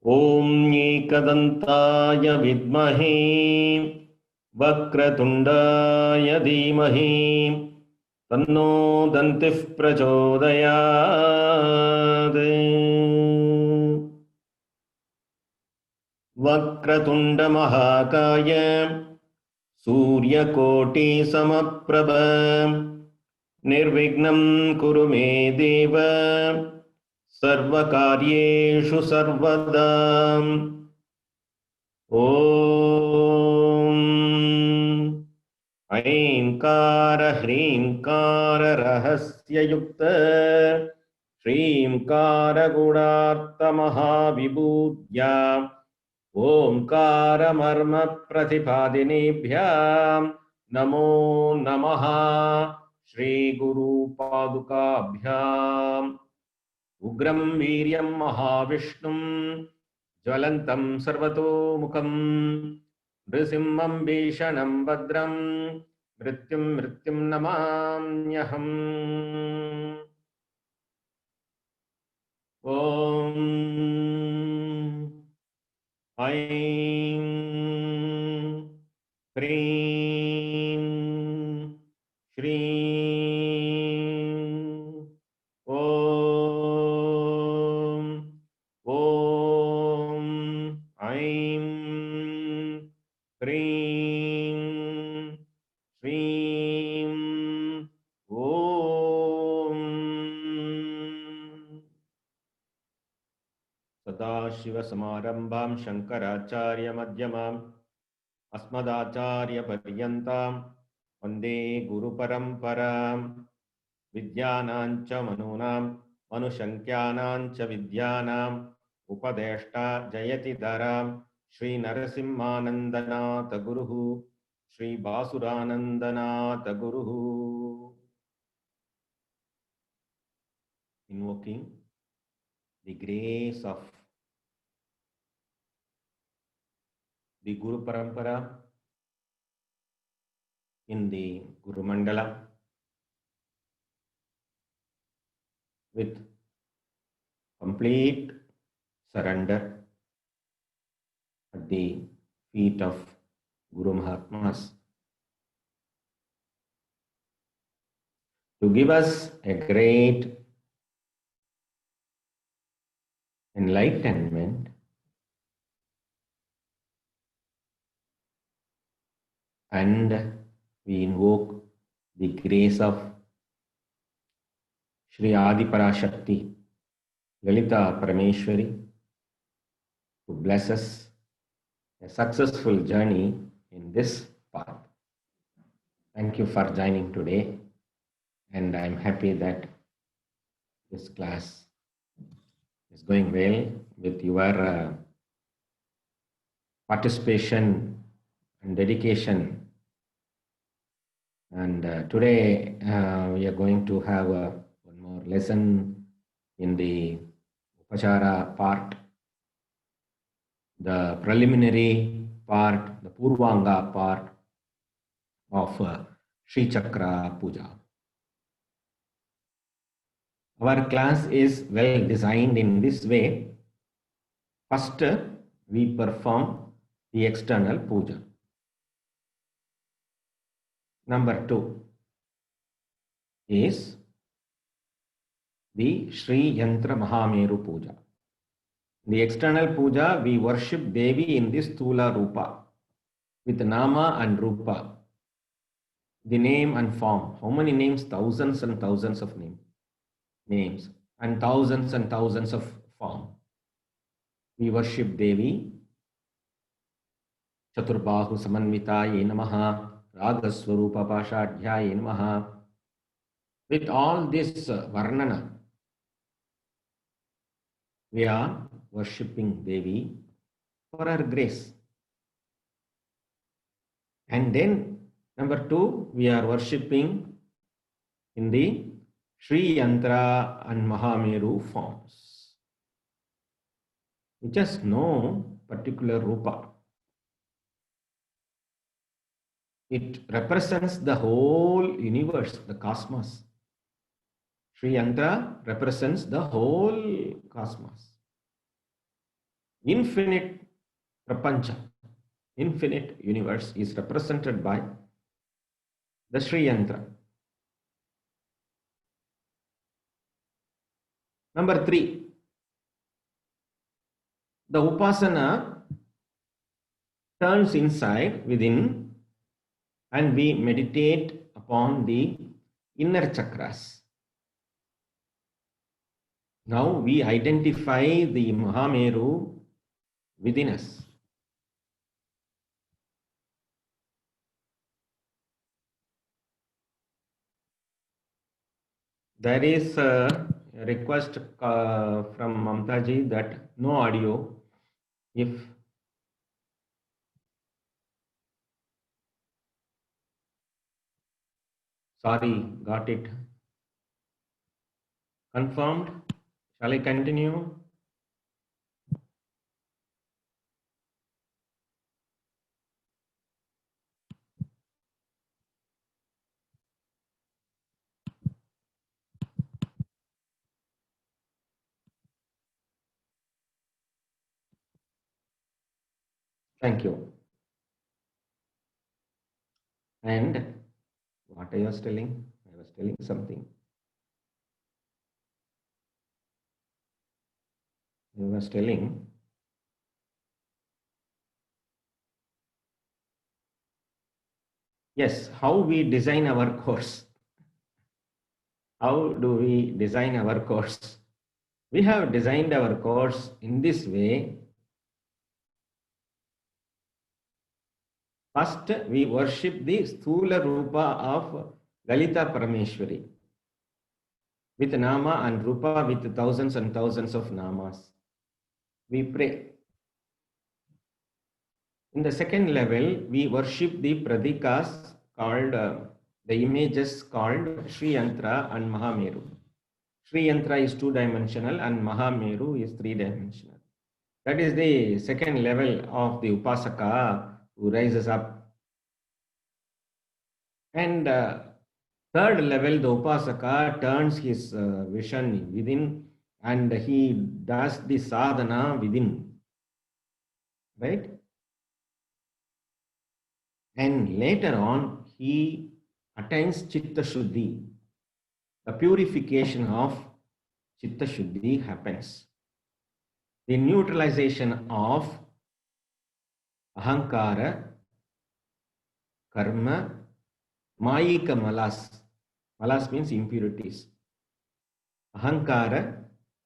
ॐ एकदन्ताय विद्महे वक्रतुण्डाय धीमहि तन्नो दन्तिः प्रचोदयात्। वक्रतुण्डमहाकाय सूर्यकोटिसमप्रभ निर्विघ्नं कुरु मे देव सर्वकार्येषु सर्वदा। ॐ ऐंकार ह्रींकार रहस्ययुक्त श्रींकार गुणार्तमहाविभूत्या ओंकारमर्म प्रतिपादिनेभ्यां नमो नमः। श्री गुरु पादुकाभ्याम्। उग्रं वीर्यं महाविष्णुं ज्वलन्तं सर्वतोमुखं नृसिंहं भीषणं भद्रं मृत्युं नमाम्यहम्। ॐ ऐं ह्रीं श्रीं ॐ ॐ ऐं ह्रीं श्रीं ॐ। सदाशिवसमारम्भां शङ्कराचार्यमध्यमाम् अस्मदाचार्यपर्यन्तां वन्दे गुरुपरम्पराम्। विद्यानां च मनूनां मनुशङ्क्यानां च विद्यानाम् उपदेष्टा जयति धरां श्रीनरसिंहानन्दनाथ गुरुः श्रीबासुरानन्दनाथ गुरुः। Invoking the grace of the Guru Parampara in the Guru Mandala with complete surrender at the feet of Guru Mahatmas to give us a great enlightenment and we invoke the grace of Shri Adi Parashakti Lalita Parameshwari to bless us a successful journey in this path. Thank you for joining today, and I'm happy that this class is going well with your participation and dedication. And today we are going to have one more lesson in the Upachara part, the preliminary part, the Purvanga part of Sri Chakra Puja. Our class is well designed in this way. First, we perform the external puja. Number 2 is the Sri Yantra Mahameru Puja. The external puja, we worship Devi in this Stula Rupa with Nama and Rupa, the name and form. How many names? Thousands and thousands of names and thousands of form. We worship Devi. Chaturbahu Samanvitaye Namaha, Ragaswarupa Pashadhyaye Namaha. With all this Varnana, we are worshipping Devi for her grace. And then number 2, we are worshipping in the Sri Yantra and Mahameru forms, which has no particular rupa. It represents the whole universe, the cosmos. Sri Yantra represents the whole cosmos. infinite prapancha, infinite universe is represented by the Sri Yantra. Number 3, the Upasana turns inside within and we meditate upon the inner chakras. Now we identify the Mahameru within us. There is a request from Mamtaji that no audio. If sorry, got it confirmed. Shall I continue? Thank you. And what I was telling? I was telling something. I was telling yes, how we design our course. How do we design our course? We have designed our course in this way. First, we worship the Sthula Rupa of Lalita Parameshwari with Nama and Rupa with thousands and thousands of Namas. We pray. In the second level, we worship the Pradikas called, the images called Sri Yantra and Mahameru. Sri Yantra is 2-dimensional and Mahameru is 3-dimensional. That is the second level of the Upasaka who rises up. And third level, the Upasaka turns his vision within and he does the sadhana within. Right? And later on, he attains Chitta Shuddhi. The purification of Chitta Shuddhi happens. The neutralization of Ahankara, Karma, Mayika Malas. Malas means impurities. Ahankara,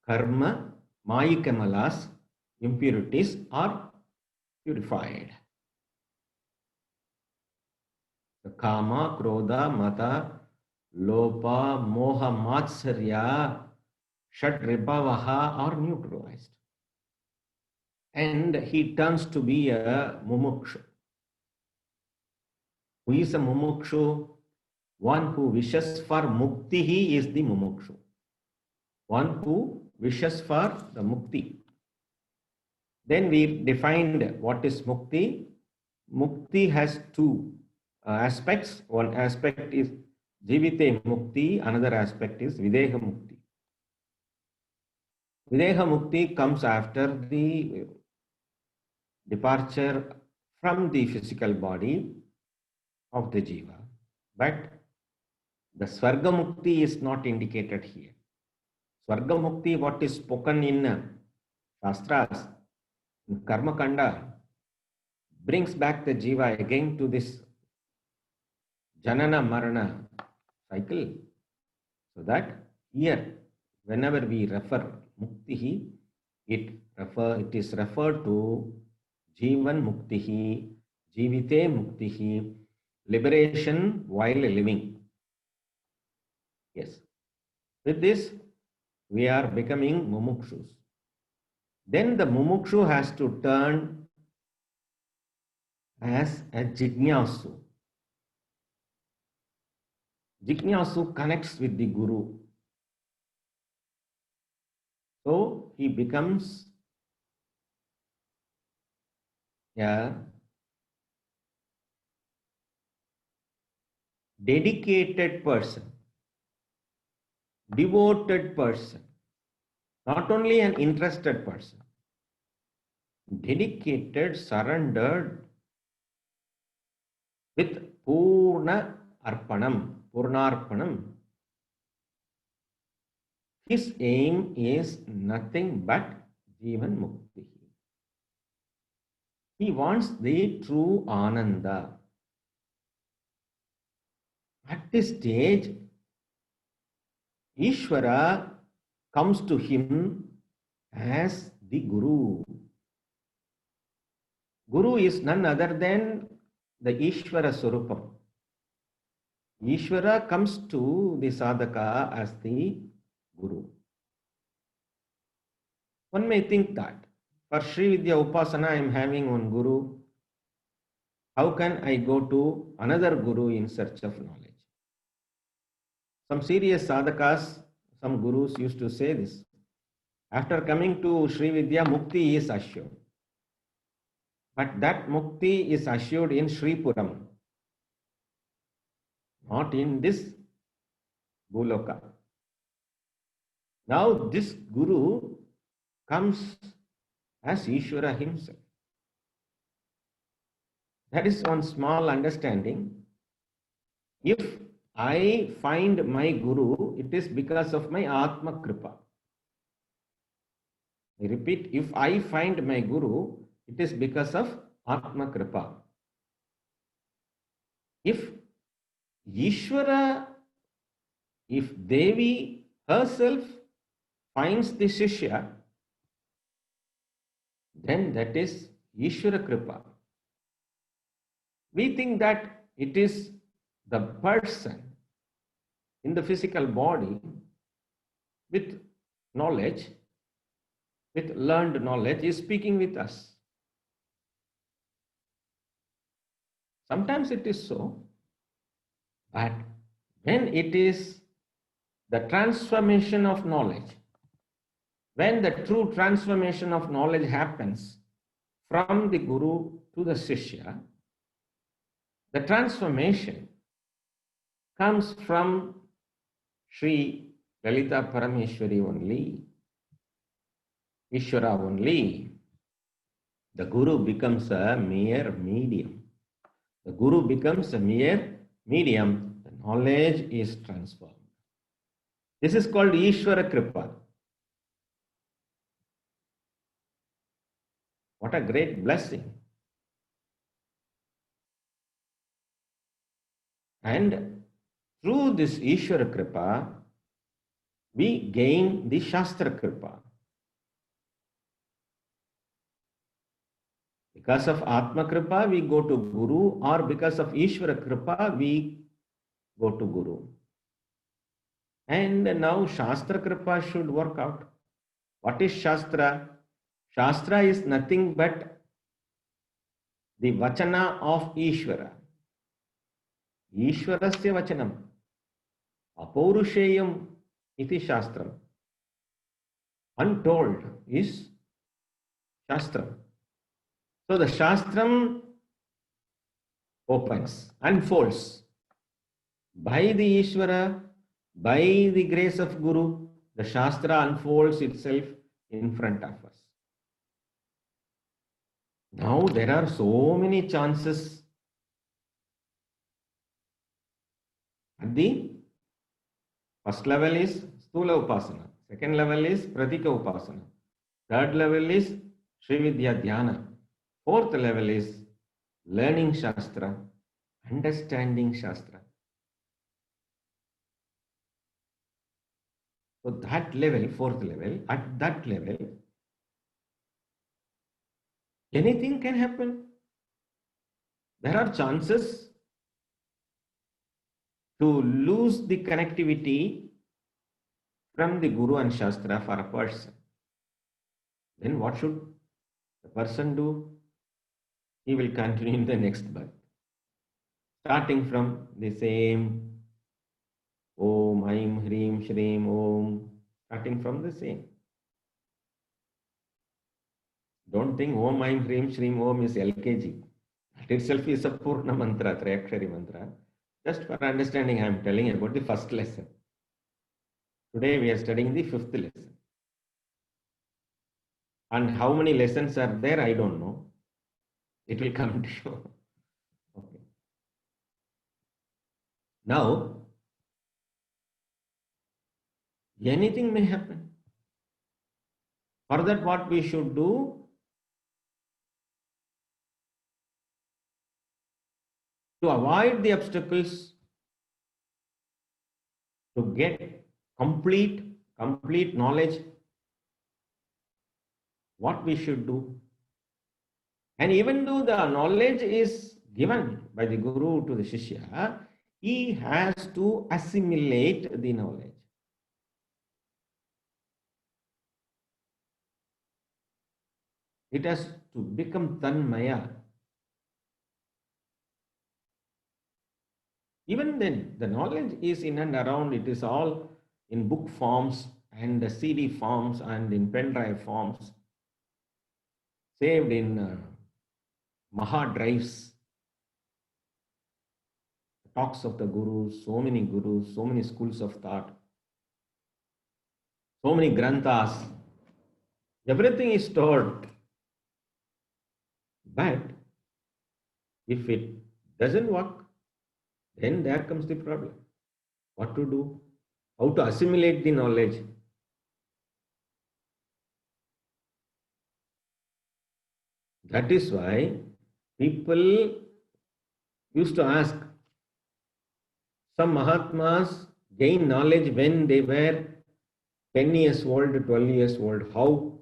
Karma, Mayika Malas, impurities are purified. The Kama, Krodha, Mata, Lopa, Moha, Matsarya, Shadribhavaha are neutralized. And he turns to be a mumukshu. Who is a mumukshu? One who wishes for mukti, he is the mumukshu. One who wishes for the mukti. Then we defined what is mukti. Mukti has two aspects. One aspect is Jivite Mukti, another aspect is Videha Mukti. Videha Mukti comes after the departure from the physical body of the Jiva. But the Swarga Mukti is not indicated here. Swarga Mukti, what is spoken in Shastras, in Karma Kanda, brings back the Jiva again to this Janana Marana cycle. So that here, whenever we refer Muktihi, it is referred to Jivan Muktihi, Jivite Muktihi, liberation while living. Yes. With this, we are becoming mumukshus. Then the mumukshu has to turn as a jignasu. Jignasu connects with the Guru. So he becomes a dedicated person, devoted person, not only an interested person. dedicated, surrendered with Purna Arpanam, Purnarpanam. His aim is nothing but Jivan Mukti. He wants the true Ananda. At this stage, Ishvara comes to him as the Guru. Guru is none other than the Ishvara Swarupam. Ishvara comes to the sadhaka as the Guru. One may think that for Sri Vidya Upasana I am having one Guru. How can I go to another Guru in search of knowledge? Some serious sadhakas, some gurus used to say this. After coming to Sri Vidya, Mukti is assured. But that Mukti is assured in Sripuram, not in this Bhuloka. Now this Guru comes as Ishvara himself. That is one small understanding. If I find my Guru, it is because of my Atma Kripa. I repeat, if I find my Guru, it is because of Atma Kripa. If Ishvara, if Devi herself finds the Shishya, then that is Ishvara Kripa. We think that it is the person in the physical body with knowledge, with learned knowledge, is speaking with us. Sometimes it is so, but when it is the transformation of knowledge, when the true transformation of knowledge happens from the Guru to the Shishya, the transformation comes from Sri Lalita Parameshwari only, Ishvara only. The Guru becomes a mere medium. The Guru becomes a mere medium. The knowledge is transformed. This is called Ishvara Kripa. What a great blessing. And through this Ishvara Kripa, we gain the Shastra Kripa. Because of Atma Kripa, we go to Guru, or because of Ishvara Kripa, we go to Guru. And now Shastra Kripa should work out. What is Shastra? Shastra is nothing but the Vachana of Ishvara. Ishvarasya Vachanam. Apaurusheyam iti Shastram. Untold is Shastram. So the Shastram opens, unfolds. By the Ishvara, by the grace of Guru, the Shastra unfolds itself in front of us. Now there are so many chances. At the first level is Stula Upasana. Second level is Pratika Upasana. Third level is Sri Vidya Dhyana. Fourth level is learning Shastra, understanding Shastra. So that level, fourth level, at that level, anything can happen. There are chances to lose the connectivity from the Guru and Shastra for a person. Then what should the person do? He will continue in the next birth, starting from the same Om, Aim, Hrim, Shrim, Om, starting from the same. Don't think Om, Aim, Hrim, Shrim, Om is LKG. That itself is a Purna mantra, Trayakshari mantra. Just for understanding, I am telling about the first lesson. Today we are studying the fifth lesson. And how many lessons are there, I don't know. It will come to you. Okay. Now, anything may happen. For that, what we should do? To avoid the obstacles, to get complete knowledge, what we should do. And even though the knowledge is given by the Guru to the Shishya, he has to assimilate the knowledge. It has to become Tanmaya. Even then, the knowledge is in and around, it is all in book forms and CD forms and in pen drive forms, saved in Maha drives, talks of the Gurus, so many schools of thought, so many granthas. Everything is stored. But if it doesn't work, then there comes the problem. What to do? How to assimilate the knowledge? That is why people used to ask, some Mahatmas gained knowledge when they were 10 years old, 12 years old. How?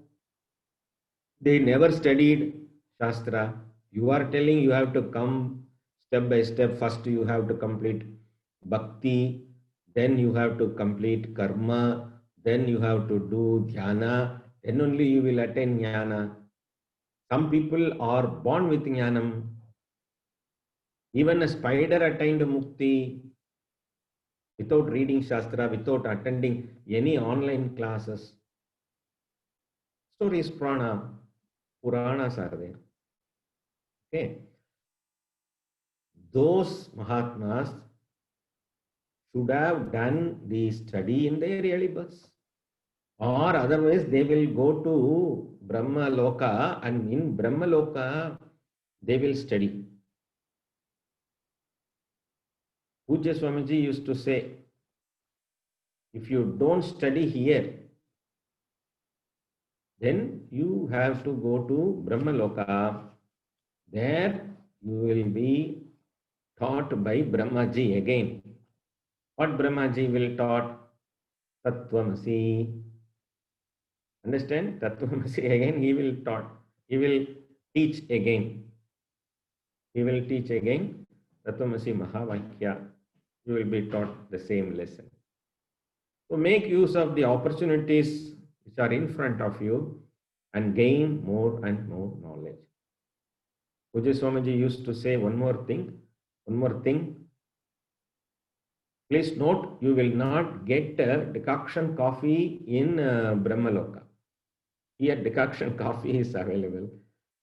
They never studied Shastra. You are telling you have to come step by step. First, you have to complete bhakti, then you have to complete karma, then you have to do dhyana, then only you will attain jnana. Some people are born with jnanam. Even a spider attained mukti without reading Shastra, without attending any online classes. Stories, prana, Puranas are there. Okay. Those Mahatmas should have done the study in their early births. Or otherwise they will go to Brahma Loka, and in Brahma Loka they will study. Pujya Swamiji used to say, if you don't study here, then you have to go to Brahma Loka. There you will be taught by Brahmaji again. What Brahmaji will taught? Tattvamasi. Understand? Tattvamasi again he will taught. He will teach again. He will teach again Tattvamasi Mahavakya. You will be taught the same lesson. So make use of the opportunities which are in front of you and gain more and more knowledge. Pujya Swamiji used to say one more thing. Please note, you will not get decoction coffee in Brahmaloka. Here decoction coffee is available.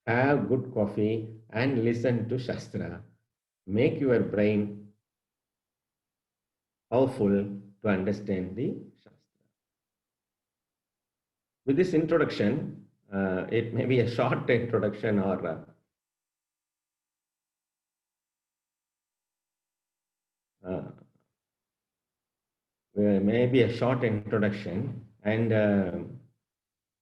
Have good coffee and listen to Shastra. Make your brain powerful to understand the Shastra. With this introduction, it may be a short introduction or maybe a short introduction, and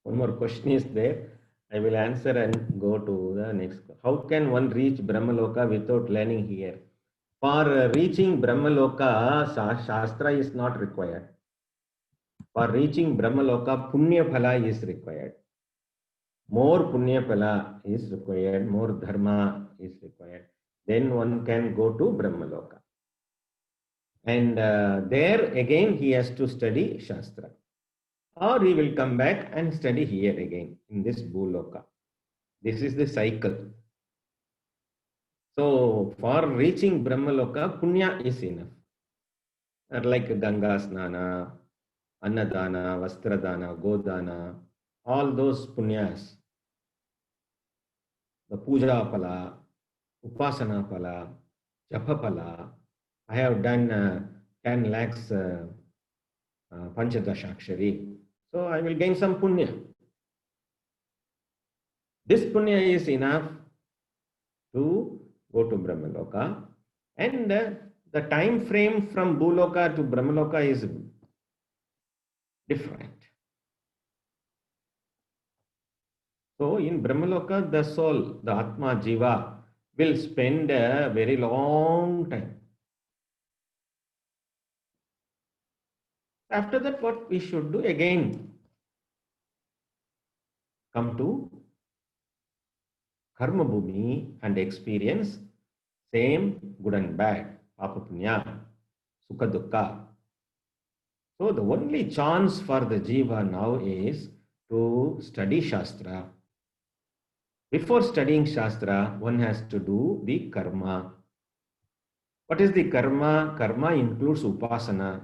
one more question is there. I will answer and go to the next. How can one reach Brahmaloka without learning here? For reaching Brahmaloka, Shastra is not required. For reaching Brahmaloka, Punya Phala is required. More Punya Phala is required, more Dharma is required. Then one can go to Brahmaloka. And there again he has to study Shastra. Or he will come back and study here again in this Bhuloka. This is the cycle. So for reaching Brahmaloka, Punya is enough. Like Ganga Snana, Annadana, Vastradana, Godana, all those Punyas. The Puja Pala, Upasana Pala, Japa Pala. I have done 10 lakhs Panchadashakshari. So I will gain some punya. This punya is enough to go to Brahmaloka, and the time frame from Bhuloka to Brahmaloka is different. So in Brahmaloka, the soul, the Atma Jiva, will spend a very long time. After that, what we should do again? Come to Karma Bhumi and experience same good and bad, Papa Punya, Sukha Dukkha. So the only chance for the Jiva now is to study Shastra. Before studying Shastra, one has to do the karma. What is the karma? Karma includes upasana.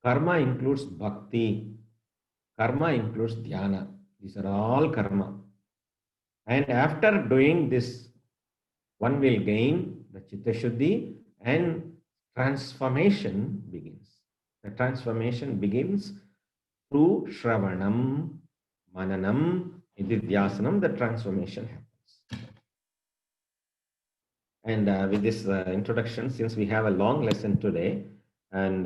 Karma includes bhakti. Karma includes dhyana. These are all karma. And after doing this, one will gain the Chitta Shuddhi and transformation begins. The transformation begins through Shravanam, Mananam, Nididhyasanam, the transformation happens. And with this introduction, since we have a long lesson today, and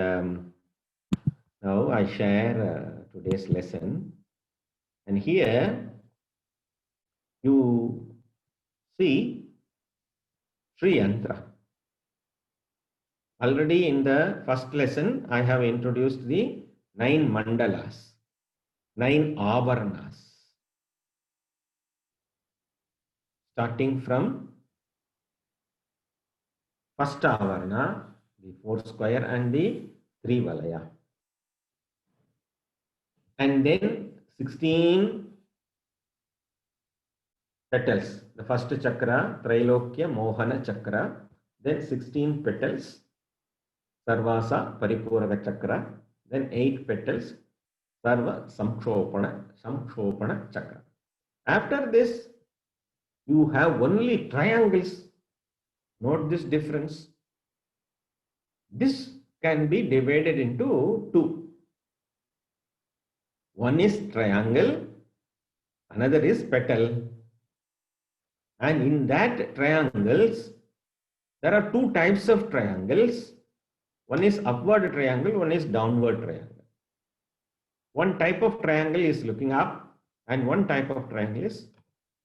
now I share today's lesson. And here you see Sri Yantra. Already in the first lesson, I have introduced the 9 mandalas, 9 avarnas, starting from first avarna, the 4 square and the 3 valaya. And then 16 petals. The first chakra, Trailokya Mohana chakra. Then 16 petals, Sarvasa Paripuraka chakra. Then 8 petals, Sarva Samkshopana chakra. After this, you have only triangles. Note this difference. This can be divided into 2. One is triangle, another is petal. And in that triangles, there are 2 types of triangles. One is upward triangle, one is downward triangle. One type of triangle is looking up and one type of triangle is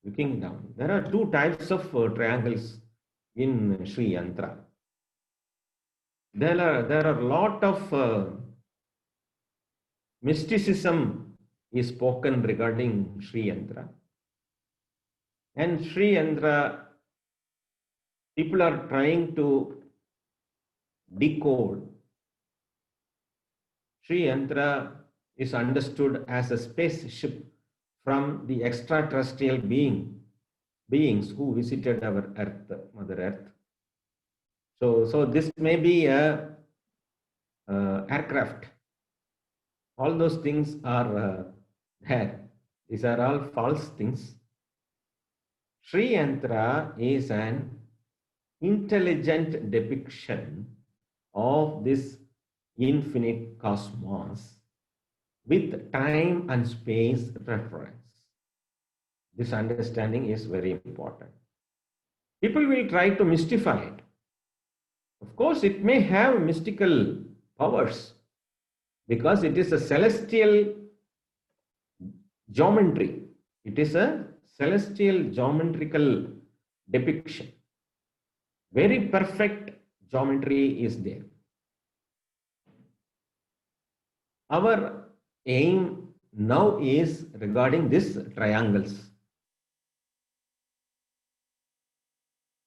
looking down. There are 2 types of triangles in Sri Yantra. There are a lot of mysticism is spoken regarding Sri Yantra. And Sri Yantra, people are trying to decode. Sri Yantra is understood as a spaceship from the extraterrestrial beings who visited our Earth, Mother Earth. So this may be a aircraft. All those things are there. These are all false things. Sri Yantra is an intelligent depiction of this infinite cosmos with time and space reference. This understanding is very important. People will try to mystify it. Of course, it may have mystical powers because it is a celestial geometry. It is a celestial geometrical depiction. Very perfect geometry is there. Our aim now is regarding these triangles.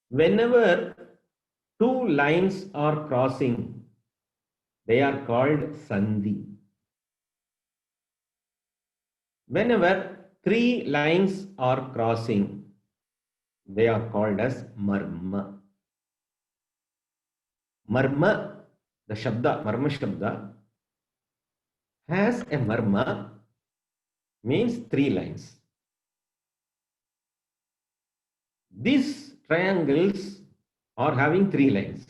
Whenever 2 lines are crossing, they are called Sandhi. Whenever 3 lines are crossing, they are called as Marma. Marma, the Shabda, Marma Shabda, has a Marma, means 3 lines. These triangles are having 3 lines.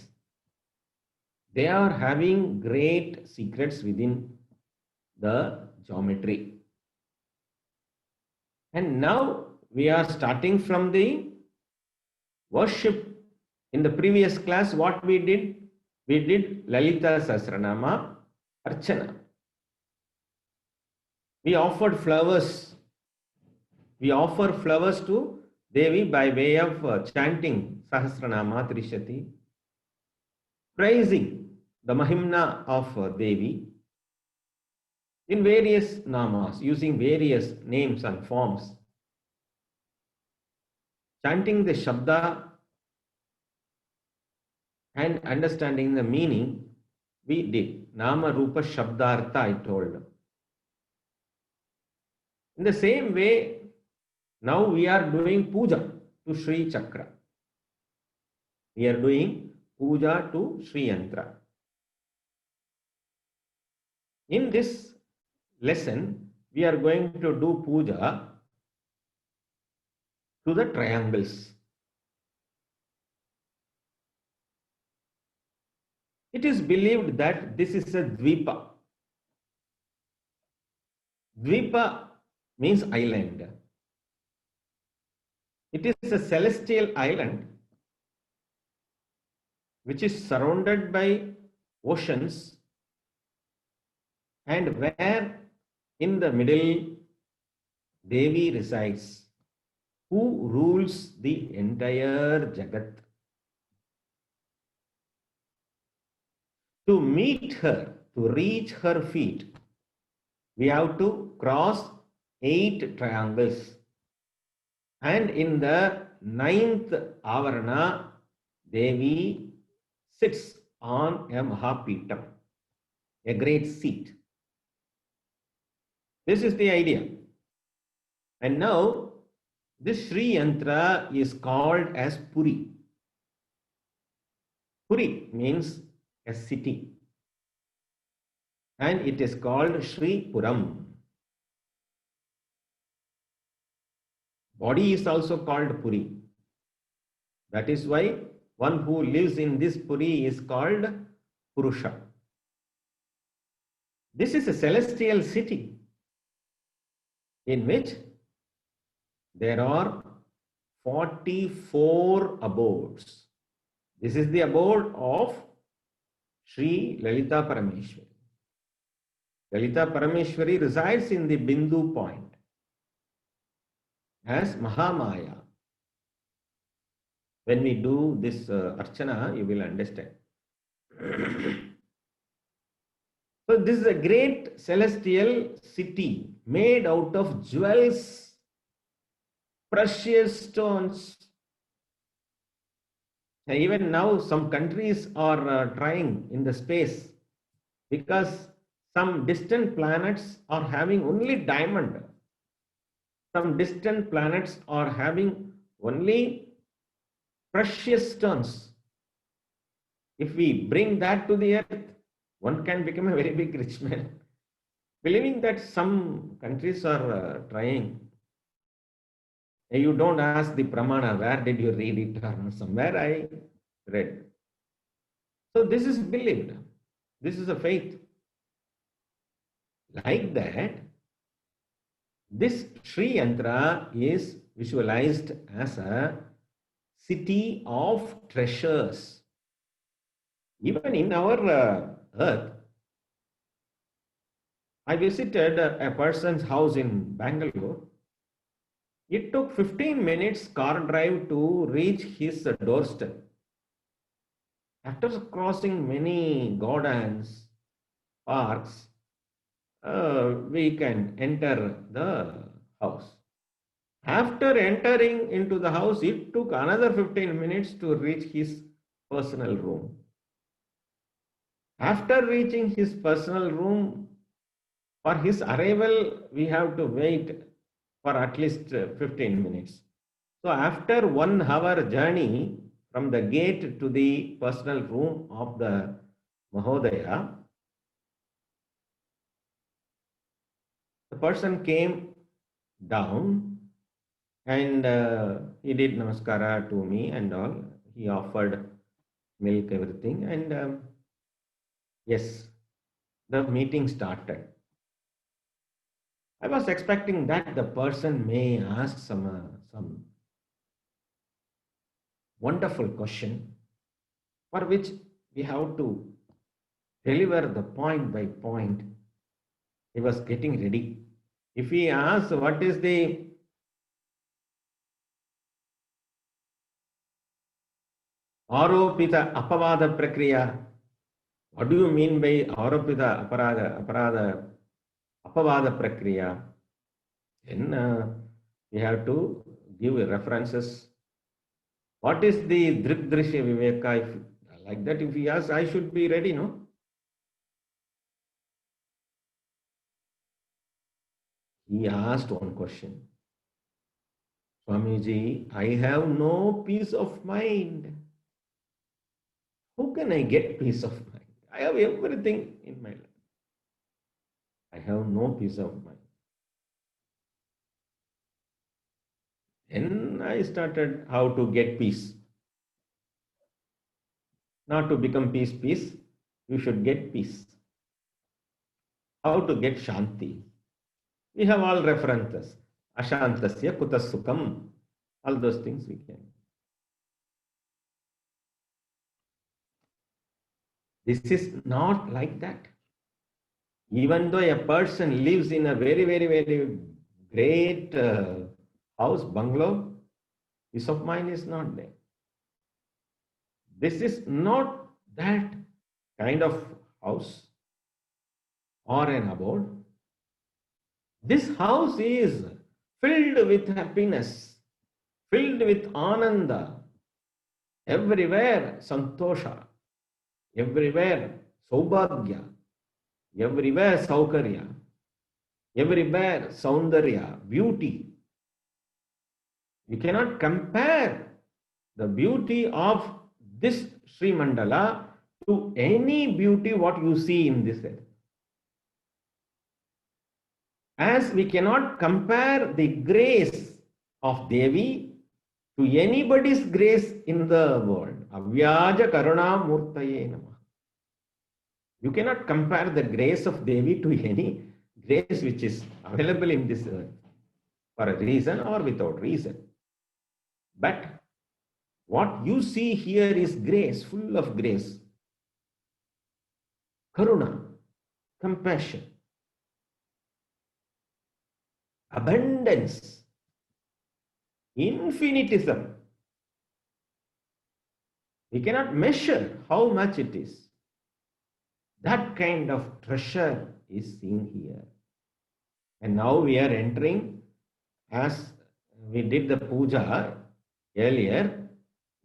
They are having great secrets within the geometry. And now we are starting from the worship. In the previous class, what we did? We did Lalita Sahasranama Archana. We offered flowers. We offer flowers to Devi by way of chanting Sahasranama Trishati, praising the Mahimna of Devi in various namas, using various names and forms. Chanting the Shabda and understanding the meaning, we did. Nama Rupa Shabdartha, I told. In the same way, now we are doing puja to Sri Chakra. We are doing puja to Sri Yantra. In this lesson, we are going to do puja to the triangles. It is believed that this is a Dvipa. Dvipa means island. It is a celestial island which is surrounded by oceans, and where in the middle Devi resides, who rules the entire Jagat. To meet her, to reach her feet, we have to cross 8 triangles. And in the 9th Avarana, Devi sits on a Mahapitam, a great seat. This is the idea. And now, this Sri Yantra is called as Puri. Puri means a city. And it is called Sri Puram. Body is also called Puri. That is why one who lives in this Puri is called Purusha. This is a celestial city in which there are 44 abodes. This is the abode of Sri Lalita Parameshwari. Lalita Parameshwari resides in the Bindu point as Mahamaya. When we do this Archana, you will understand. So this is a great celestial city made out of jewels, precious stones. And even now some countries are trying in the space, because some distant planets are having only diamond. Some distant planets are having only precious stones. If we bring that to the earth, one can become a very big rich man. Believing that some countries are trying. You don't ask the Pramana, where did you read it, or somewhere I read. So this is believed. This is a faith. Like that, this Sri Yantra is visualized as a city of treasures. Even in our earth, I visited a person's house in Bangalore. It took 15 minutes car drive to reach his doorstep. After crossing many gardens, parks, we can enter the house. After entering into the house, it took another 15 minutes to reach his personal room. After reaching his personal room, for his arrival, we have to wait for at least 15 minutes. So after 1 hour journey from the gate to the personal room of the Mahodaya, the person came down and he did namaskara to me and all. He offered milk, everything, and yes, the meeting started. I was expecting that the person may ask some wonderful question for which we have to deliver the point by point. He was getting ready. If he asks what is the Aropita Apavada Prakriya, what do you mean by Aropita Aparada Apavada Prakriya? Then we have to give references. What is the Dripdrishya Viveka? If, like that, if he asks, I should be ready, no? He asked one question. Swamiji, I have no peace of mind. How can I get peace of mind? I have everything in my life. I have no peace of mind. Then I started how to get peace. Not to become peace, you should get peace. How to get Shanti? We have all references. Ashantasya kutasukam. All those things we can. This is not like that. Even though a person lives in a very, very, very great house, bungalow, peace of mind is not there. This is not that kind of house or an abode. This house is filled with happiness, filled with ananda, everywhere santosha, everywhere saubhagya, everywhere saukarya, everywhere saundarya, beauty. You cannot compare the beauty of this Sri Mandala to any beauty what you see in this earth. As we cannot compare the grace of Devi to anybody's grace in the world. Avyaja Karuna Murtaye Namah. You cannot compare the grace of Devi to any grace which is available in this earth for a reason or without reason. But what you see here is grace, full of grace. Karuna, compassion, abundance, infinitism. We cannot measure how much it is. That kind of treasure is seen here. And now we are entering, as we did the puja earlier,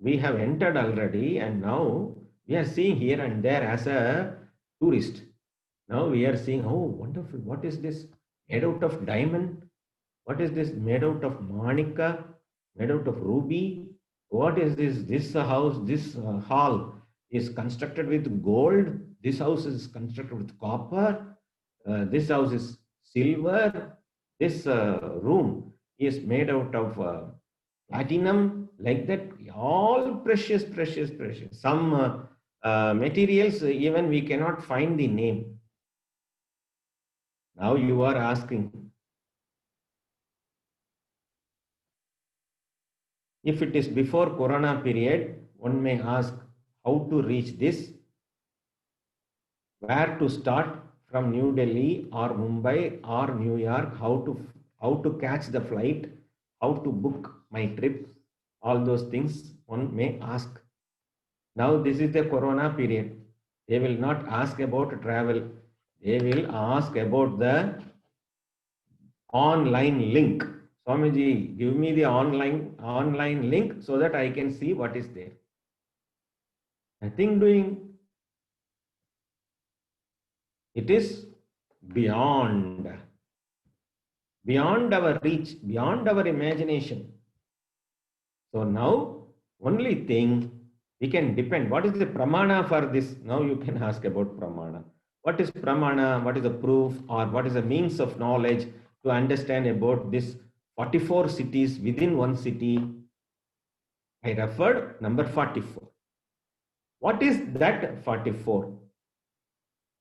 we have entered already, and now we are seeing here and there as a tourist. Now we are seeing, oh, wonderful, what is this? Made out of diamond? What is this? Made out of manika? Made out of ruby? What is this? This house, this hall is constructed with gold. This house is constructed with copper. This house is silver. This room is made out of platinum, like that. All precious, precious, precious. Some materials, even we cannot find the name. Now you are asking, if it is before Corona period, one may ask how to reach this, where to start from New Delhi or Mumbai or New York, how to catch the flight, how to book my trip, all those things one may ask. Now this is the Corona period. They will not ask about travel. They will ask about the online link. Swamiji, give me the online link so that I can see what is there. Nothing doing. It is beyond our reach, beyond our imagination. So now, only thing we can depend. What is the pramana for this? Now you can ask about pramana. What is pramana? What is the proof, or what is the means of knowledge to understand about this 44 cities within one city? I referred number 44. What is that 44?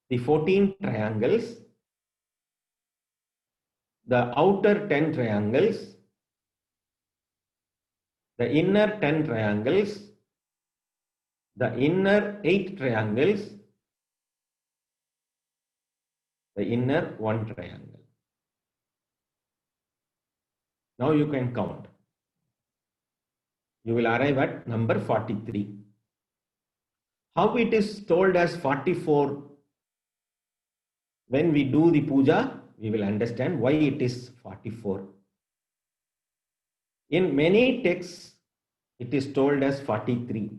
The 14 triangles, the outer 10 triangles, the inner 10 triangles, the inner 8 triangles, the inner 1 triangle. Now you can count. You will arrive at number 43. How it is told as 44? When we do the puja, we will understand why it is 44. In many texts, it is told as 43.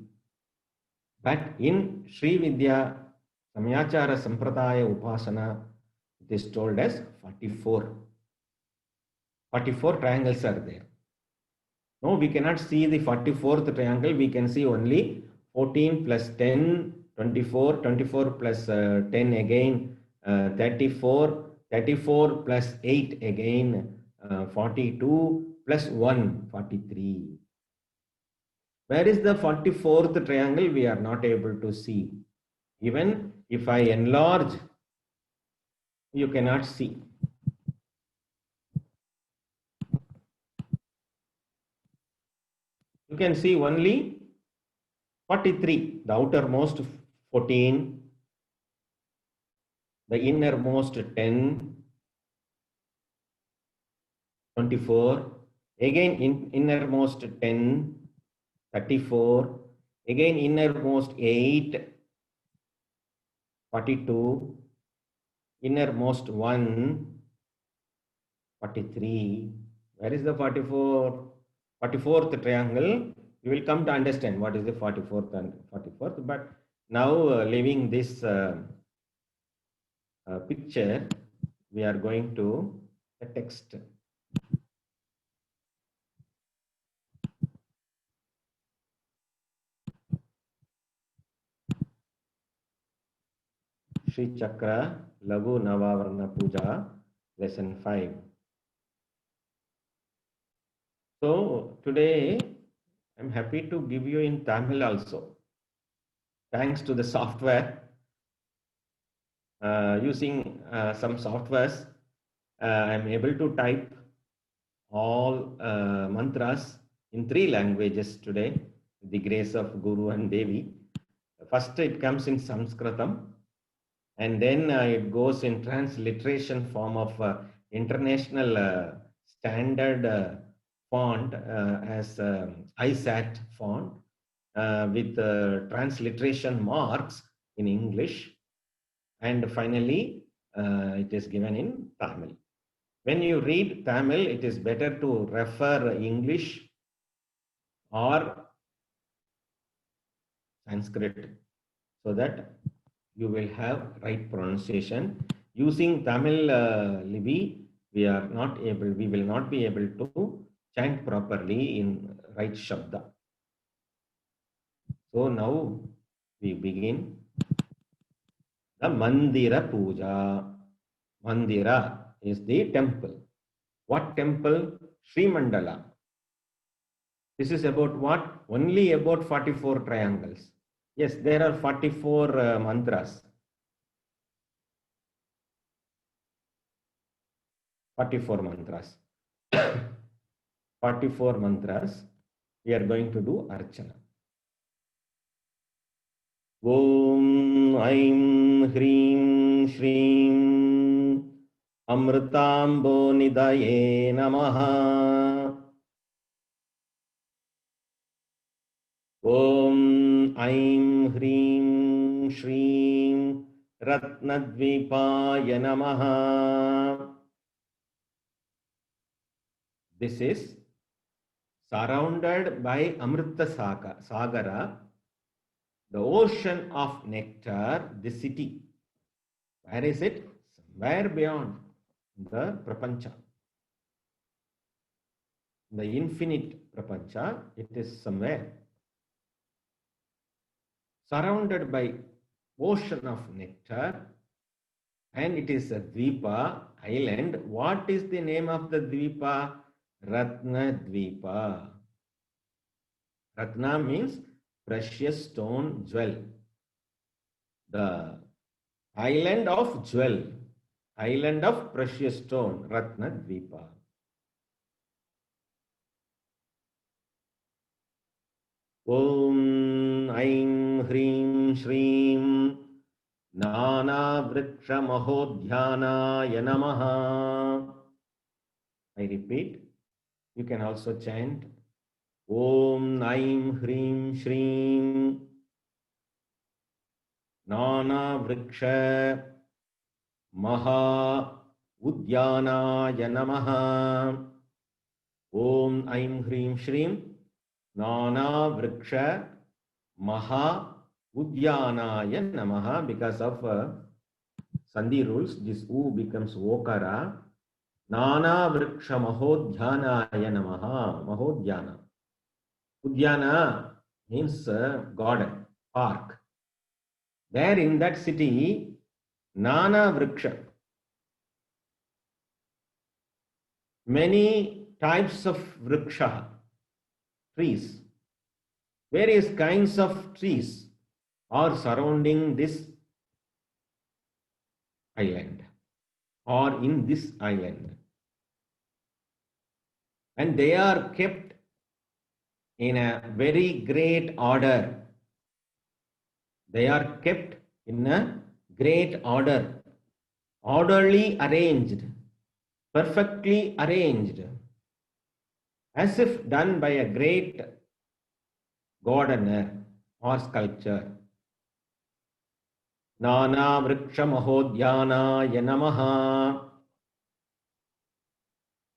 But in Sri Vidya Samyachara Sampradaya Upasana, it is told as 44. 44 triangles are there. No, we cannot see the 44th triangle. We can see only 14 plus 10, 24, 24 plus 10 again, 34, 34 plus 8 again, 42 plus 1, 43. Where is the 44th triangle? We are not able to see. Even if I enlarge, you cannot see. You can see only 43, the outermost 14, the innermost 10, 24, again innermost 10, 34, again innermost 8, 42, innermost 1, 43. Where is the 44th triangle? You will come to understand what is the 44th and 44th. But now leaving this picture, we are going to the text. Sri Chakra Lagu Navavarna Puja, lesson 5. So today I'm happy to give you in Tamil also. Thanks to the software. Using some softwares, I'm able to type all mantras in 3 languages today, with the grace of Guru and Devi. First it comes in Sanskritam, and then it goes in transliteration form of international standard font as ISAT font with transliteration marks in English, and finally it is given in Tamil. When you read Tamil, it is better to refer English or Sanskrit so that you will have right pronunciation. Using Tamil Livi, we will not be able to chant properly in right Shabda. So now we begin the Mandira Puja. Mandira is the temple. What temple? Sri Mandala. This is about what? Only about 44 triangles. Yes, there are 44 mantras. 44 mantras. 44 mantras. We are going to do Archana. Om Aim Hrim Shrim Amritambo Nidaye Namaha. Om Aim Hrim Shrim Ratnadvipaya Namaha. This is surrounded by Amrita Sagara, the ocean of nectar, the city. Where is it? Somewhere beyond the Prapancha. The infinite Prapancha, it is somewhere. Surrounded by ocean of nectar, and it is a Dvipa island. What is the name of the Dvipa? Ratna Dvipa. Ratna means precious stone jewel. The island of jewel. island of precious stone, Ratna Dvipa. Om Aim Hrim Shrim Nana Vriksha Mahodhyanaya Namaha. I repeat, you can also chant Om Aim Hrim Shrim Nana Vriksha Maha Udyanaya Namaha. Om Aim Hrim Shrim Nana Vriksha Maha Udyanaya Namaha. Because of Sandhi rules, this U becomes Okara. Nana Vriksha Mahodhyanaya Namaha. Mahodhyana. Udyana means garden, park. There in that city, Nana Vriksha, many types of vriksha, trees, various kinds of trees are surrounding this island or in this island. And they are kept in a very great order. They are kept in a great order, orderly arranged, perfectly arranged, as if done by a great gardener or sculptor. Nana Vriksha Mahodhyanaya Namaha.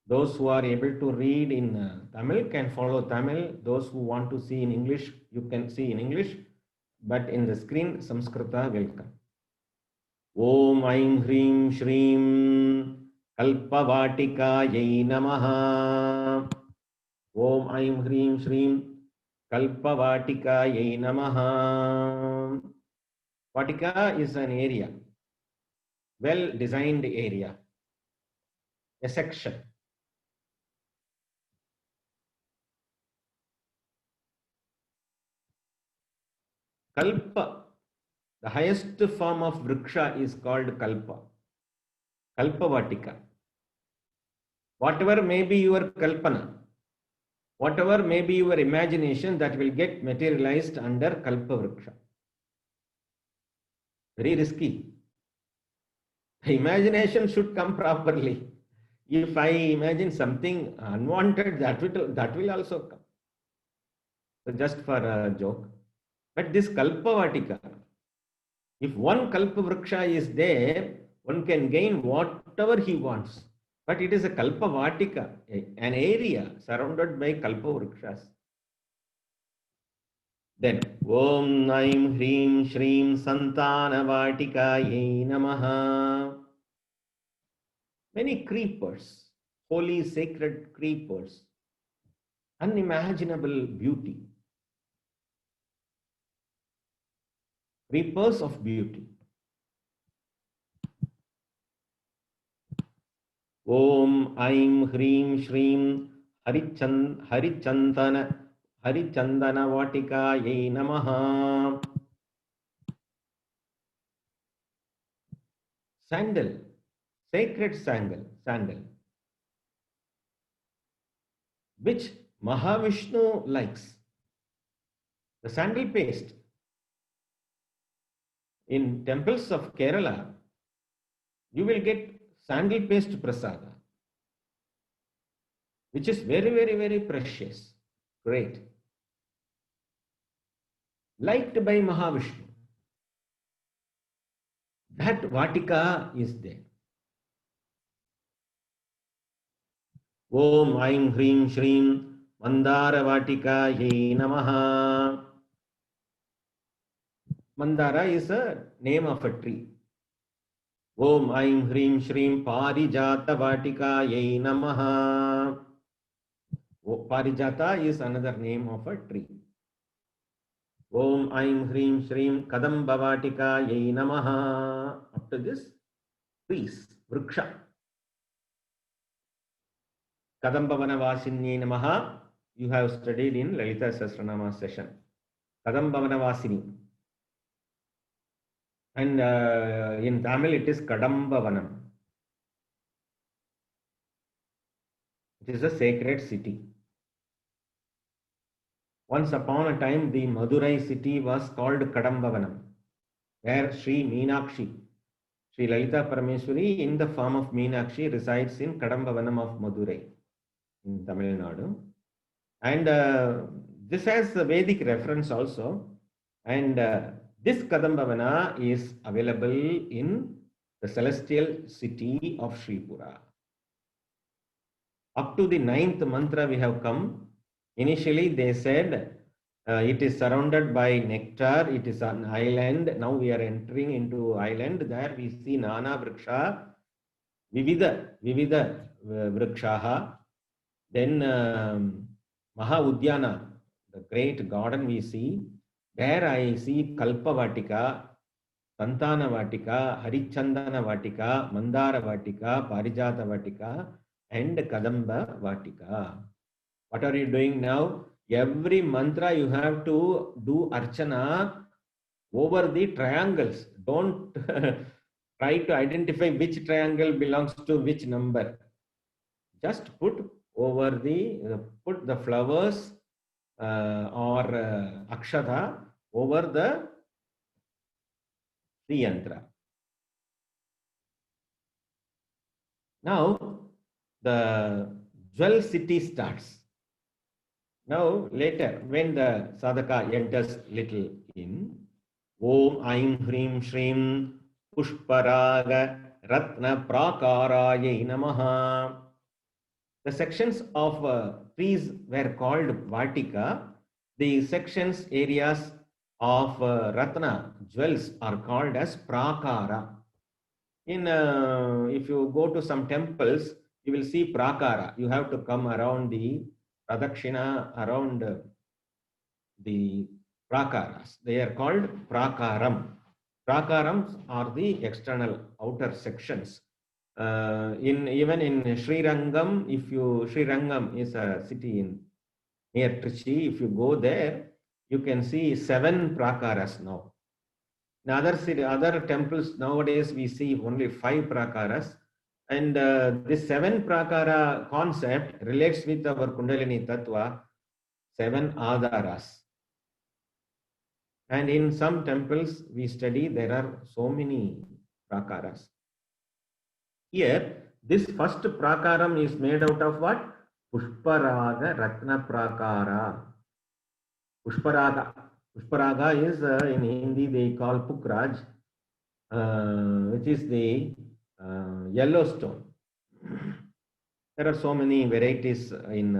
Those who are able to read in Tamil can follow Tamil. Those who want to see in English, you can see in English. But in the screen, Samskrita will come. Om Aim Hrim Shrim Kalpavatikayai Namaha. Om Aim Hrim Shrim Kalpavatikayai Namaha. Vatika is an area, well-designed area, a section. Kalpa, the highest form of vriksha is called kalpa, kalpavatika. Whatever may be your kalpana, whatever may be your imagination, that will get materialized under kalpa vriksha. Very risky. The imagination should come properly. If I imagine something unwanted, that will also come. So just for a joke. But this kalpavatika, if one kalpavriksha is there, one can gain whatever he wants. But it is a kalpavatika, an area surrounded by kalpavrikshas. Then, Om Naim Hrim Shrim Santanavatikayai Namaha. Many creepers, holy sacred creepers, unimaginable beauty. Creepers of beauty. Om Aim Hrim Shrim Harichandana Vatikayai Namaha. Sandal, sacred sandal, which Mahavishnu likes. The sandal paste. In temples of Kerala, you will get sandal paste prasada, which is very, very, very precious, great, liked by Mahavishnu. That Vatika is there. Om Aim Hrim Shrim Mandara Vatikayai Namaha. Mandara is a name of a tree. Om Aim Hrim Shrim Parijata Vatikayai Namaha. Parijata is another name of a tree. Om Aim Hrim Shrim Kadamba Vatikayai Namaha. Up to this, trees, vriksha. Kadamba Vanavasini Namaha. You have studied in Lalita Sahasranama session. Kadamba Vanavasini. And in Tamil it is Kadamba Vanam. It is a sacred city. Once upon a time, the Madurai city was called Kadambavanam, where Sri Meenakshi, Sri Lalita Parameswari in the form of Meenakshi resides in Kadambavanam of Madurai in Tamil Nadu. And this has a Vedic reference also. And this Kadambavana is available in the celestial city of Sripura. Up to the 9th mantra we have come. Initially they said it is surrounded by nectar, it is an island. Now we are entering into island. There we see Nana Vriksha, Vivida Vrikshaha. Then Maha Udyana, the great garden we see. There I see Kalpa Vatika, Santana Vatika, Harichandana Vatika, Mandara Vatika, Parijata Vatika, and Kadamba Vatika. What are you doing now? Every mantra you have to do Archana over the triangles. Don't try to identify which triangle belongs to which number. Just put over put the flowers or akshata over the yantra. Now the jewel city starts. Now later when the sadhaka enters little in, Om Aim Hrim Shrim Pushparaga Ratna Prakaraye Namaha. The sections of trees were called Vatika. The sections, areas of Ratna, jewels, are called as Prakara. If you go to some temples, you will see Prakara. You have to come around the Pradakshina, around the Prakaras. They are called Prakaram. Prakarams are the external outer sections. Even in Srirangam, Srirangam is a city near Trichy. If you go there, you can see 7 prakaras now. In other temples nowadays, we see only 5 prakaras. And this 7 prakara concept relates with our Kundalini Tattva, 7 adharas. And in some temples we study, there are so many prakaras. Here, this first prakaram is made out of what? Pushparaga Ratna Prakara. Pushparaga. Pushparaga is in Hindi they call Pukraj, which is the yellow stone. There are so many varieties in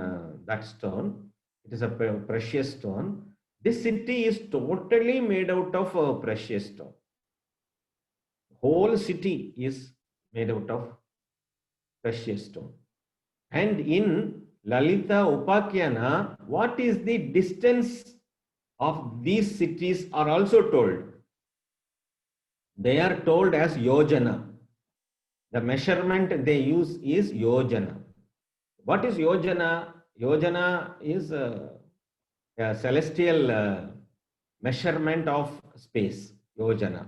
that stone. It is a precious stone. This city is totally made out of precious stone. Whole city is made out of precious stone. And in Lalita Upakyana, what is the distance of these cities are also told. They are told as yojana. The measurement they use is yojana. What is yojana? Yojana is a celestial measurement of space. Yojana.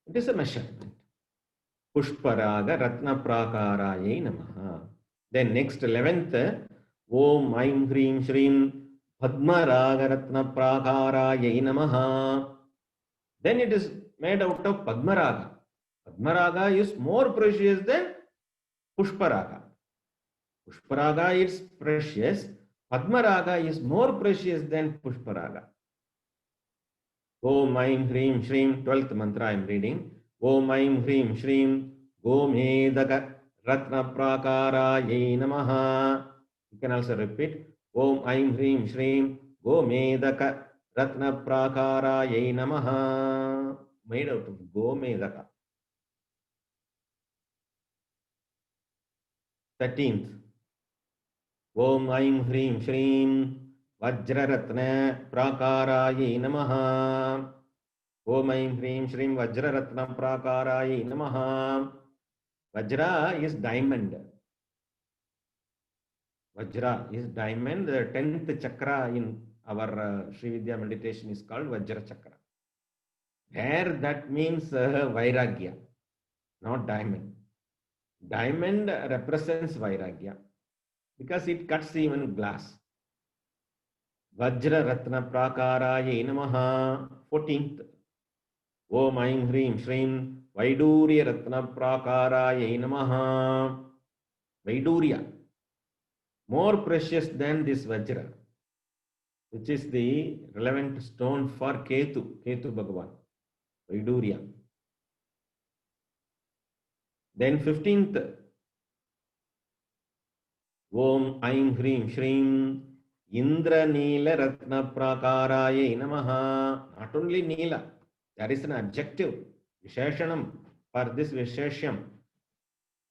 It is a measurement. Pushparaga Ratna Prakaraye Namaha. Then next 11th, Om Aim Hrim Shrim Padmaraga Ratna Prakaraye Namaha. Then it is made out of Padmaraga. Padmaraga is more precious than Pushparaga. Pushparaga is precious. Padmaraga is more precious than Pushparaga. Om Aim Hrim Shrim, 12th mantra I am reading. Om Aim Hrim Shrim Gomedaka Ratna Prakaraye Namaha. You can also repeat. Om Aim Hrim Shrim Gomedaka Ratna Prakaraye Namaha. Made out of Gomedaka. 13th. Om Aim Hrim Shrim Vajraratna Prakaraye Namaha. Om Aim Hrim Shrim Vajraratna Prakaraye Namaha. Vajra is diamond. Vajra is diamond. The 10th chakra in our Sri Vidya meditation is called Vajra chakra. There that means Vairagya, not diamond. Diamond represents Vairagya because it cuts even glass. Vajra Ratna Prakaraye Namaha. 14th. Om Aim Hrim Shrim Vaidurya Ratna Prakaraye Namaha. Vaidurya. More precious than this Vajra, which is the relevant stone for Ketu Bhagavan. Vaidurya. Then 15th. Om Aim Hrim Shrim Indra Neela Ratna Prakaraye Namaha. Not only Neela, there is an adjective, Visheshanam, for this Vishesham.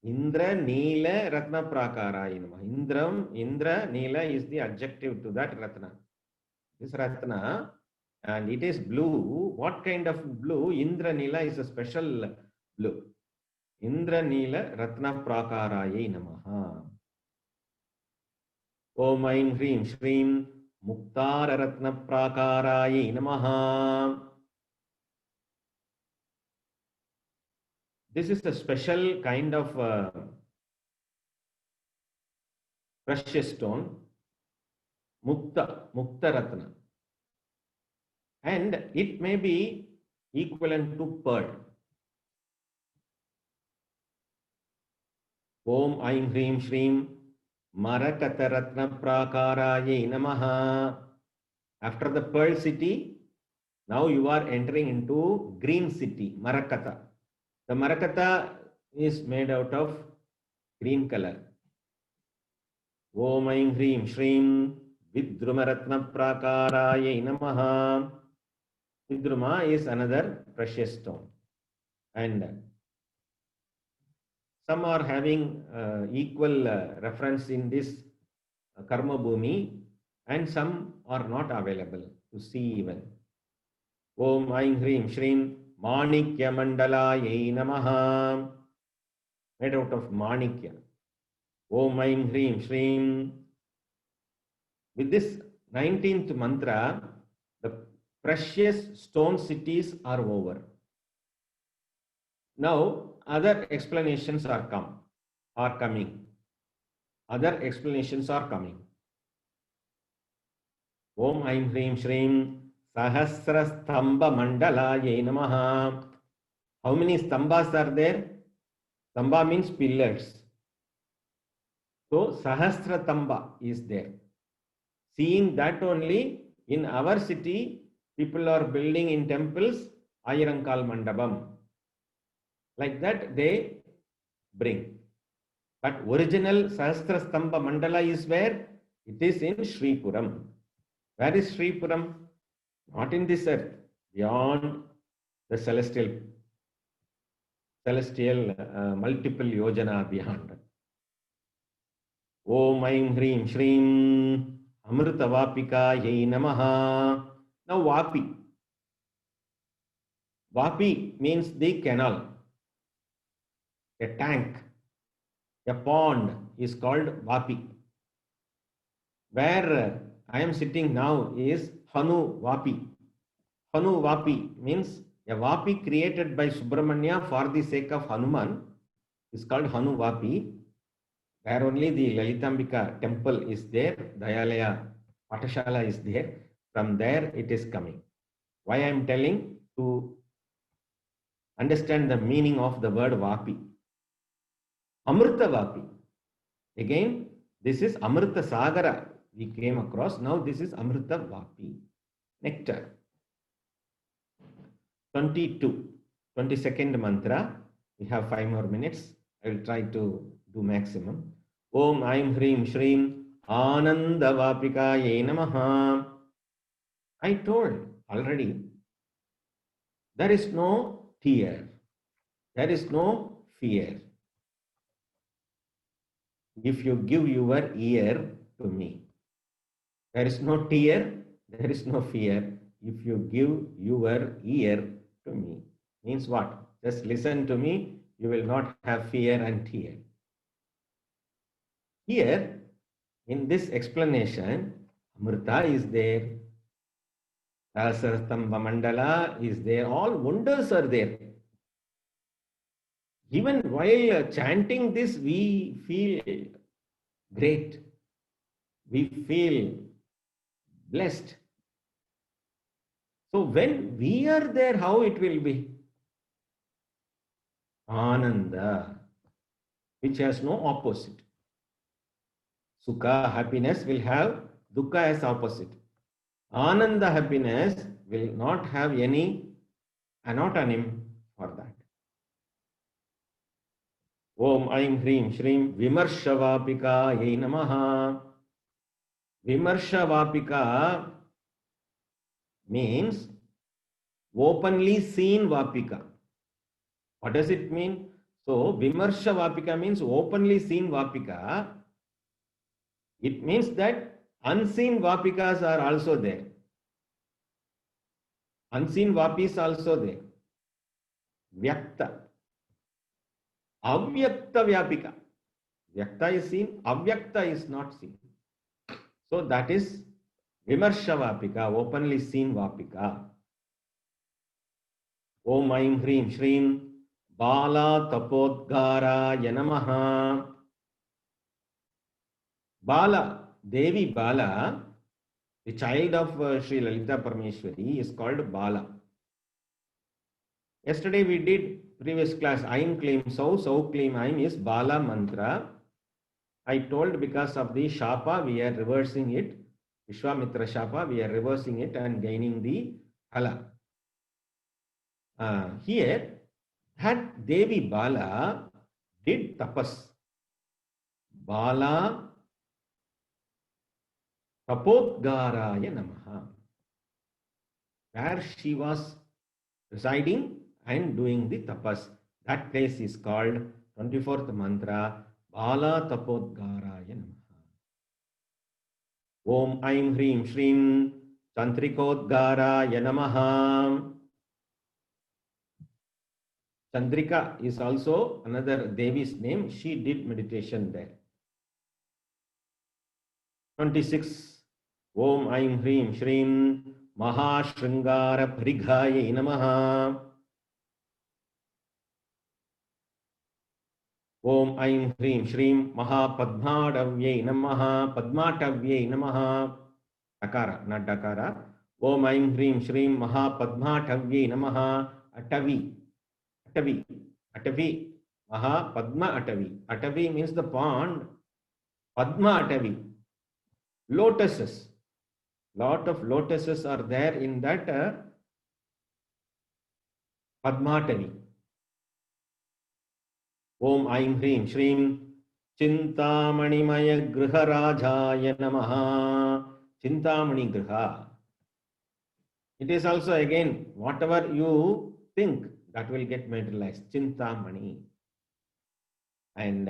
Indra Neela Ratna Prakaraye Namaha. Indra Neela is the adjective to that Ratna. This Ratna, and it is blue. What kind of blue? Indra Neela is a special blue. Indra Neela Ratna Prakaraye Namaha. Om Aim Hrim Shrim Muktara Ratna Prakaraye Namaha. This is a special kind of precious stone, Mukta Ratna. And it may be equivalent to pearl. Om Aim Hrim Shrim Marakata Ratna Prakaraye Namaha. After the pearl city, now you are entering into green city, Marakata. The Marakata is made out of green color. Om Aim Hrim Shrim Vidruma Ratna Prakaraye Namaha. Vidruma is another precious stone. And some are having equal reference in this Karma Bhumi, and some are not available to see even. Om Aim Hrim Shrim Manikya Mandalaye Namaha. Made out of Manikya. Om Aim Hrim Shrim. With this 19th mantra, the precious stone cities are over. Now, other explanations are coming. Other explanations are coming. Om Aim Hrim Shrim Sahasra Stamba Mandalaye Namaha. How many stambas are there? Stamba means pillars. So Sahasra Tamba is there. Seeing that only, in our city, people are building in temples Ayirankal Mandabam. Like that they bring. But original Sahasra Stamba Mandala is where? It is in Sripuram. Where is Sripuram? Not in this earth, beyond the celestial multiple yojana beyond. Om Aim Hrim Shrim Amrita Vapikaye Namaha. Now Vapi. Vapi means the canal. A tank, a pond is called Vapi. Where I am sitting now is Hanu Vapi. Hanu Vapi means a Vapi created by Subramanya for the sake of Hanuman is called Hanu Vapi. Where only the Lalitambika temple is there, Dayalaya Patashala is there. From there it is coming. Why I am telling? To understand the meaning of the word Vapi. Amrita Vapi. Again, this is Amrita Sagara we came across. Now this is Amrita Vapi. Nectar. 22nd mantra. We have 5 more minutes. I will try to do maximum. Om Aim Hrim Shrim Ananda Vapikaye Namaha. I told already, there is no tear. There is no fear. If you give your ear to me. There is no tear, there is no fear. If you give your ear to me. Means what? Just listen to me, you will not have fear and tear. Here, in this explanation, Amrita is there, Sahasrastamba Mandala is there, all wonders are there. Even while chanting this, we feel great. We feel blessed. So when we are there, how it will be? Ananda, which has no opposite. Sukha, happiness, will have dukkha as opposite. Ananda, happiness, will not have any anotonym for that. Om Aim Hrim Shrim Vimarshavapika Yai Namaha. Vimarshavapika means openly seen Vapika. What does it mean? So, Vimarshavapika means openly seen Vapika. It means that unseen Vapikas are also there. Unseen Vapis also there. Vyakta. Avyakta Vyapika. Vyakta is seen, Avyakta is not seen. So that is Vimarshavapika, openly seen Vapika. Om Aim Hrim Shrim Bala Tapodgara Yanamaha. Bala, Devi Bala, the child of Sri Lalita Parameshwari, is called Bala. Yesterday we did previous class, Aim Claim Sau, Sau Claim Aim is Bala mantra. I told because of the Shapa, we are reversing it. Vishwamitra Shapa, we are reversing it and gaining the Phala. Here, that Devi Bala did tapas. Bala Tapodgaraya Namaha. Where she was residing and doing the tapas. That place is called 24th mantra, Bala Tapodgaraya Namaha. Om Aim Hrim Shrim Chantrikodgaraya Namaha. Chandrika is also another Devi's name. She did meditation there. 26. Om Aim Hrim Shrim Mahashringara Parighaye Namaha. Om Aim Hrim Shrim Mahapadmadavye Namaha. Padmatavye Namaha. Dakara, not Dakara. Om Aim Hrim Shrim Mahapadmatavye Namaha. Atavi. Atavi. Atavi. Maha Padma Atavi. Atavi means the pond. Padma Atavi. Lotuses. Lot of lotuses are there in that Padmatavi. Om Aim Hrim Shrim Chintamanimaya Griharajaya Namaha. Chintamani Griha. It is also again, whatever you think, that will get materialized. Chintamani. And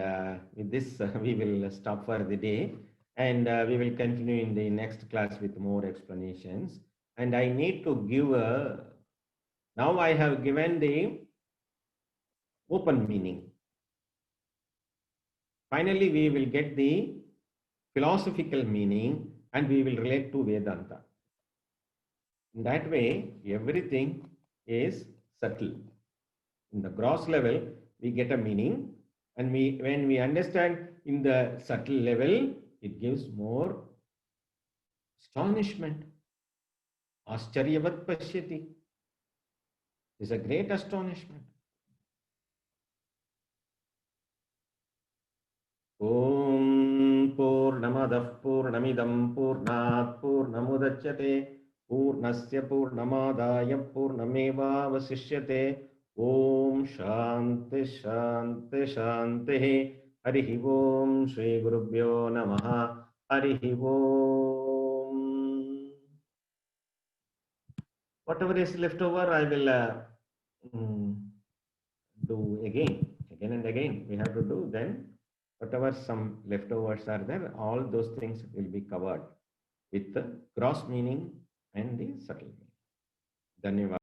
with this, we will stop for the day. And we will continue in the next class with more explanations. And I need to give now I have given the open meaning. Finally, we will get the philosophical meaning and we will relate to Vedanta. In that way, everything is subtle. In the gross level, we get a meaning, and when we understand in the subtle level, it gives more astonishment. Ascharyavat pashyati is a great astonishment. Om Purnamadah Purnamidam Purnat Purnamudachyate Purnasya Purnamadaya Purnameva Vasishyate. Om Shanti Shanti Shanti. Harihi Om Shri Gurubhyo Namaha. Harihi Om. Whatever is left over, I will do again and again. We have to do. Then whatever some leftovers are there, all those things will be covered with the gross meaning and the subtle meaning. Dhanyavad.